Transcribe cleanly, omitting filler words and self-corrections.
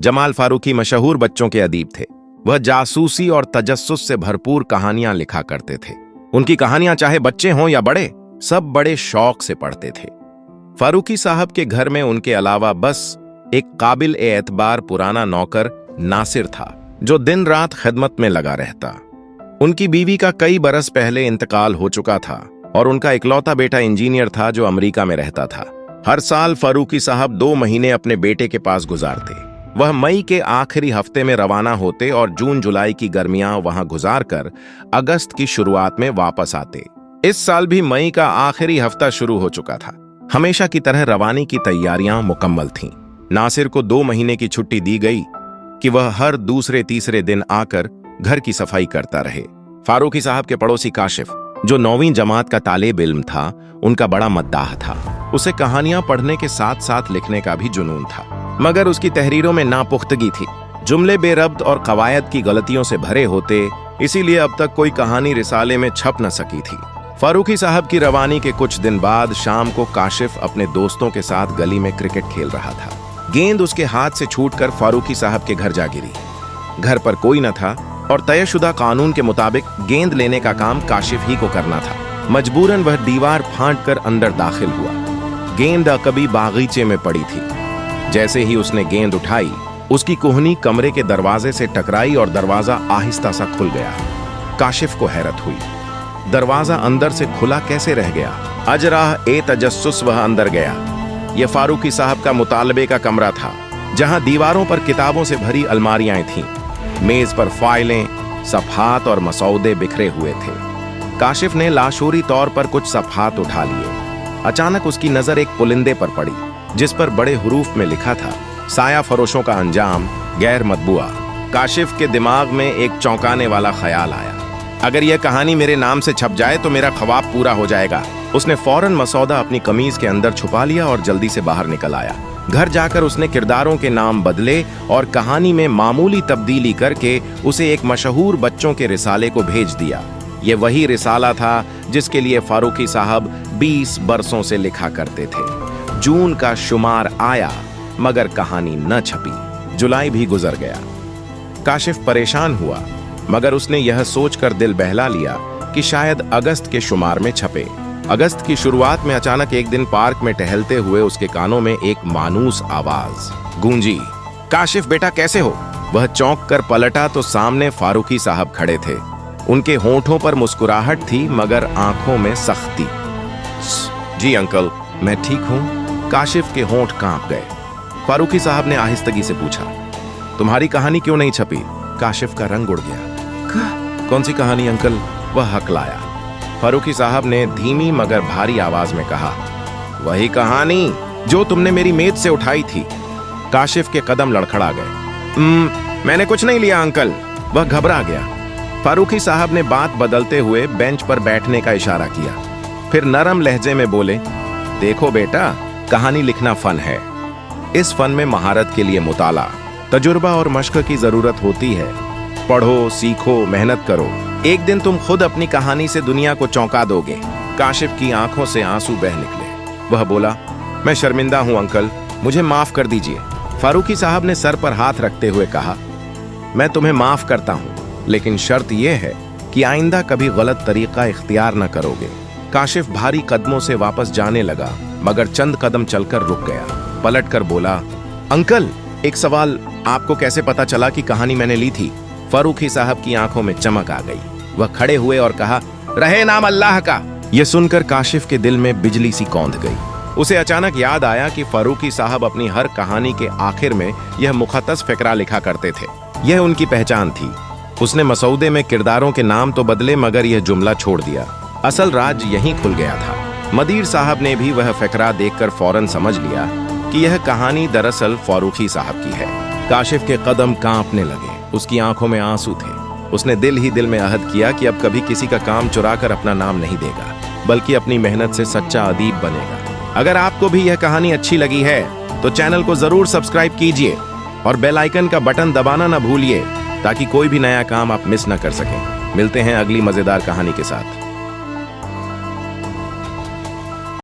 जमाल फारूकी मशहूर बच्चों के अदीब थे। वह जासूसी और तजस्सुस से भरपूर कहानियां लिखा करते थे। उनकी कहानियां चाहे बच्चे हों या बड़े, सब बड़े शौक से पढ़ते थे। फारूकी साहब के घर में उनके अलावा बस एक काबिल एतबार पुराना नौकर नासिर था, जो दिन रात खिदमत में लगा रहता। उनकी बीवी का कई बरस पहले इंतकाल हो चुका था और उनका इकलौता बेटा इंजीनियर था जो अमेरिका में रहता था। हर साल फारूकी साहब 2 महीने अपने बेटे के पास गुजारते। वह मई के आखिरी हफ्ते में रवाना होते और जून जुलाई की गर्मियां वहां गुजारकर अगस्त की शुरुआत में वापस आते। इस साल भी मई का आखिरी हफ्ता शुरू हो चुका था। हमेशा की तरह रवानी की तैयारियां मुकम्मल थीं। नासिर को 2 महीने की छुट्टी दी गई कि वह हर दूसरे तीसरे दिन आकर घर की सफाई करता रहे। फारूकी साहब के पड़ोसी काशिफ, जो 9वीं जमात का तालिब इल्म था, उनका बड़ा मद्दाह था। उसे कहानियां पढ़ने के साथ साथ लिखने का भी जुनून था, मगर उसकी तहरीरों में नापुख्तगी थी। जुमले बेरब्त और कवायद की गलतियों से भरे होते, इसीलिए अब तक कोई कहानी रिसाले में छप न सकी थी। फारूकी साहब की रवानी के कुछ दिन बाद शाम को काशिफ अपने दोस्तों के साथ गली में क्रिकेट खेल रहा था। गेंद उसके हाथ से छूटकर फारूकी साहब के घर जा गिरी। घर पर कोई न था और तयशुदा कानून के मुताबिक गेंद लेने का काम काशिफ ही को करना था। मजबूरन वह दीवार फांटकर अंदर दाखिल हुआ। गेंद अकबी बागीचे में पड़ी थी। जैसे ही उसने गेंद उठाई, उसकी कोहनी कमरे के दरवाजे से टकराई और दरवाजा आहिस्ता सा खुल गया। काशिफ को हैरत हुई, दरवाजा अंदर से खुला कैसे रह गया? अजराह ए तजस्सुस वह अंदर गया। यह फारूकी साहब का मुतालबे का कमरा था, जहां दीवारों पर किताबों से भरी अलमारियां थीं। मेज पर फाइलें, सफ़हात और मसौदे बिखरे हुए थे। काशिफ ने लाशूरी तौर पर कुछ सफ़हात उठा लिए। अचानक उसकी नजर एक पुलिंदे पर पड़ी, जिस पर बड़े हुरूफ में लिखा था, साया फरोशों का अंजाम गैर मतबूआ। काशिफ के दिमाग में एक चौंकाने वाला ख्याल आया, अगर यह कहानी मेरे नाम से छप जाए तो मेरा ख्वाब पूरा हो जाएगा। उसने फौरन मसौदा अपनी कमीज के अंदर छुपा लिया और जल्दी से बाहर निकल आया। घर जाकर उसने किरदारों के नाम बदले और कहानी में मामूली तब्दीली करके उसे एक मशहूर बच्चों के रिसाले को भेज दिया। यह वही रिसाला था जिसके लिए फारूकी साहब 20 बरसों से लिखा करते थे। जून का शुमार आया, मगर कहानी न छपी। जुलाई भी गुजर गया। काशिफ परेशान हुआ, मगर उसने यह सोचकर दिल बहला लिया कि शायद अगस्त के शुमार में छपे। अगस्त की शुरुआत में अचानक एक दिन पार्क में टहलते हुए उसके कानों में एक मानूस आवाज गूंजी, काशिफ बेटा कैसे हो? वह चौंक कर पलटा तो सामने फारूकी साहब खड़े थे। उनके होंठों पर मुस्कुराहट थी, मगर आंखों में सख्ती। जी अंकल, मैं ठीक हूं। काशिफ के होंठ कांप गए। फारूकी साहब ने आहिस्तगी से पूछा, तुम्हारी कहानी क्यों नहीं छपी? काशिफ का रंग उड़ गया। कौन सी कहानी अंकल? वह हकलाया। फारूकी साहब ने धीमी मगर भारी आवाज में कहा, वही कहानी जो तुमने मेरी मेज से उठाई थी। काशिफ के कदम लड़खड़ा गए। मैंने कुछ नहीं लिया अंकल। वह घबरा गया। फारूकी साहब ने बात बदलते हुए बेंच पर बैठने का इशारा किया, फिर नरम लहजे में बोले, देखो बेटा, कहानी लिखना फन है। इस फन में महारत के लिए मुताला, तजुर्बा और मश्क की जरूरत होती है। पढ़ो, सीखो, मेहनत करो। एक दिन तुम खुद अपनी कहानी से दुनिया को चौंका दोगे। काशिफ की आंखों से आंसू बह निकले। वह बोला, मैं शर्मिंदा हूं अंकल, मुझे माफ कर दीजिए। फारूकी साहब ने सर पर हाथ रखते हुए कहा, मैं तुम्हें माफ करता हूं, लेकिन शर्त यह है कि आइंदा कभी गलत तरीका इख्तियार न करोगे। काशिफ भारी कदमों से वापस जाने लगा, मगर चंद कदम चलकर रुक गया। पलट कर बोला, अंकल एक सवाल, आपको कैसे पता चला कि कहानी मैंने ली थी? फारूकी साहब की आंखों में चमक आ गई। वह खड़े हुए और कहा, रहे नाम अल्लाह का। यह सुनकर काशिफ के दिल में बिजली सी कौंध गई। उसे अचानक याद आया कि फारूकी साहब अपनी हर कहानी के आखिर में यह मुखत्तस फिक्रा लिखा करते थे। यह उनकी पहचान थी। उसने मसौदे में किरदारों के नाम तो बदले, मगर यह जुमला छोड़ दिया। असल राज यहीं खुल गया था। मदीर साहब ने भी वह फिक्रा देखकर फौरन समझ लिया कि यह कहानी दरअसल फारूकी साहब की है। काशिफ के कदम कांपने लगे। उसकी आंखों में आंसू थे। उसने दिल ही दिल में अहद किया कि अब कभी किसी का काम चुरा कर अपना नाम नहीं देगा, बल्कि अपनी मेहनत से सच्चा अदीब बनेगा। अगर आपको भी यह कहानी अच्छी लगी है तो चैनल को जरूर सब्सक्राइब कीजिए और बेल आइकन का बटन दबाना न भूलिए, ताकि कोई भी नया काम आप मिस न कर सकें। मिलते हैं अगली मजेदार कहानी के साथ।